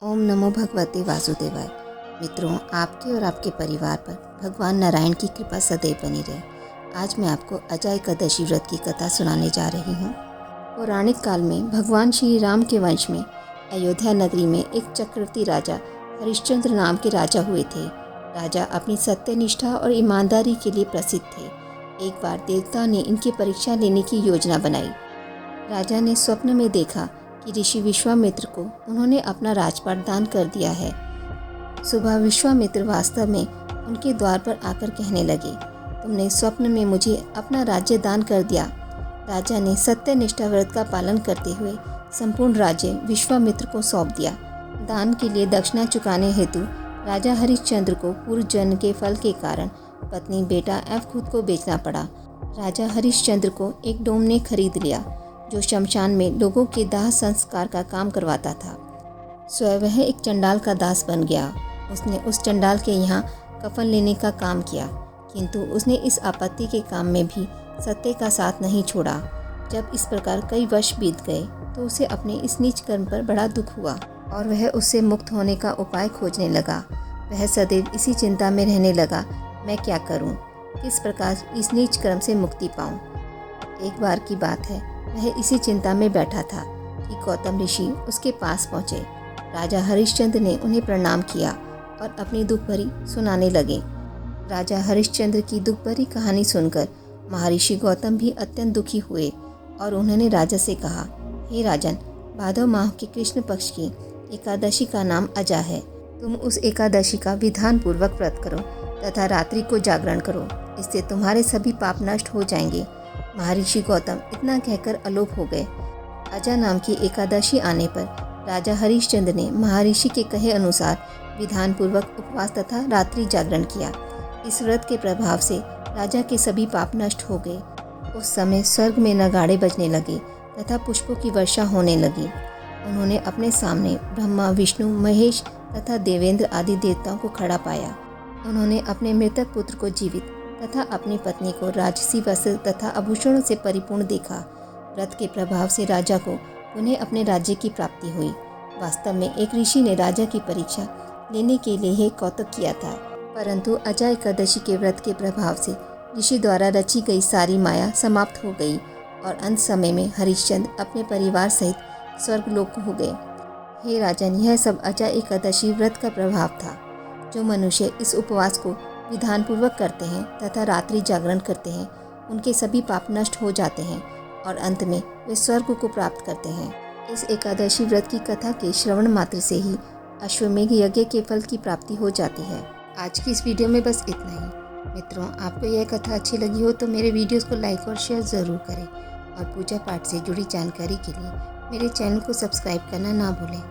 ओम नमो भगवते वासुदेवाय। मित्रों, आपके और आपके परिवार पर भगवान नारायण की कृपा सदैव बनी रहे। आज मैं आपको अजय एकादशी व्रत की कथा सुनाने जा रही हूँ। पौराणिक काल में भगवान श्री राम के वंश में अयोध्या नगरी में एक चक्रवर्ती राजा हरिश्चंद्र नाम के राजा हुए थे। राजा अपनी सत्यनिष्ठा और ईमानदारी के लिए प्रसिद्ध थे। एक बार देवता ने इनकी परीक्षा लेने की योजना बनाई। राजा ने स्वप्न में देखा कि ऋषि विश्वामित्र को उन्होंने अपना राजपाट दान कर दिया है। सुबह विश्वामित्र वास्तव में उनके द्वार पर आकर कहने लगे, तुमने स्वप्न में मुझे अपना राज्य दान कर दिया। राजा ने सत्यनिष्ठा व्रत का पालन करते हुए संपूर्ण राज्य विश्वामित्र को सौंप दिया। दान के लिए दक्षिणा चुकाने हेतु राजा हरिश्चंद्र को पूर्व जन्म के फल के कारण पत्नी, बेटा एवं खुद को बेचना पड़ा। राजा हरिश्चंद्र को एक डोम ने खरीद लिया जो शमशान में लोगों के दाह संस्कार का काम करवाता था। स्वयं वह एक चंडाल का दास बन गया। उसने उस चंडाल के यहाँ कफन लेने का काम किया, किंतु उसने इस आपत्ति के काम में भी सत्य का साथ नहीं छोड़ा। जब इस प्रकार कई वर्ष बीत गए तो उसे अपने इस नीच कर्म पर बड़ा दुख हुआ और वह उससे मुक्त होने का उपाय खोजने लगा। वह सदैव इसी चिंता में रहने लगा, मैं क्या करूं, किस प्रकार इस नीच कर्म से मुक्ति पाऊं। एक बार की बात है, वह इसी चिंता में बैठा था कि गौतम ऋषि उसके पास पहुँचे। राजा हरिश्चंद्र ने उन्हें प्रणाम किया और अपनी दुख भरी सुनाने लगे। राजा हरिश्चंद्र की दुख भरी कहानी सुनकर महर्षि गौतम भी अत्यंत दुखी हुए और उन्होंने राजा से कहा, हे राजन, भादव माह के कृष्ण पक्ष की एकादशी का नाम अजा है। तुम उस एकादशी का विधान पूर्वक व्रत करो तथा रात्रि को जागरण करो, इससे तुम्हारे सभी पाप नष्ट हो जाएंगे। महर्षि गौतम इतना कहकर अलोप हो गए। अजा नाम की एकादशी आने पर राजा हरिश्चंद्र ने महर्षि के कहे अनुसार विधान पूर्वक उपवास तथा रात्रि जागरण किया। इस व्रत के प्रभाव से राजा के सभी पाप नष्ट हो गए। उस समय स्वर्ग में नगाड़े बजने लगे तथा पुष्पों की वर्षा होने लगी। उन्होंने अपने सामने ब्रह्मा, विष्णु, महेश तथा देवेंद्र आदि देवताओं को खड़ा पाया। उन्होंने अपने मृतक पुत्र को जीवित तथा अपनी पत्नी को राजसी वस्त्र तथा आभूषणों से परिपूर्ण देखा। व्रत के प्रभाव से राजा को पुनः अपने राज्य की प्राप्ति हुई। वास्तव में एक ऋषि ने राजा की परीक्षा लेने के लिए ही कौतुक किया था, परंतु अजा एकादशी के व्रत के प्रभाव से ऋषि द्वारा रची गई सारी माया समाप्त हो गई और अंत समय में हरिश्चंद्र अपने परिवार सहित स्वर्गलोक हो गए। हे राजन, यह सब अजा एकादशी व्रत का प्रभाव था। जो मनुष्य इस उपवास को विधान पूर्वक करते हैं तथा रात्रि जागरण करते हैं, उनके सभी पाप नष्ट हो जाते हैं और अंत में वे स्वर्ग को प्राप्त करते हैं। इस एकादशी व्रत की कथा के श्रवण मात्र से ही अश्वमेघ यज्ञ के फल की प्राप्ति हो जाती है। आज की इस वीडियो में बस इतना ही। मित्रों, आपको यह कथा अच्छी लगी हो तो मेरे वीडियोस को लाइक और शेयर ज़रूर करें और पूजा पाठ से जुड़ी जानकारी के लिए मेरे चैनल को सब्सक्राइब करना ना भूलें।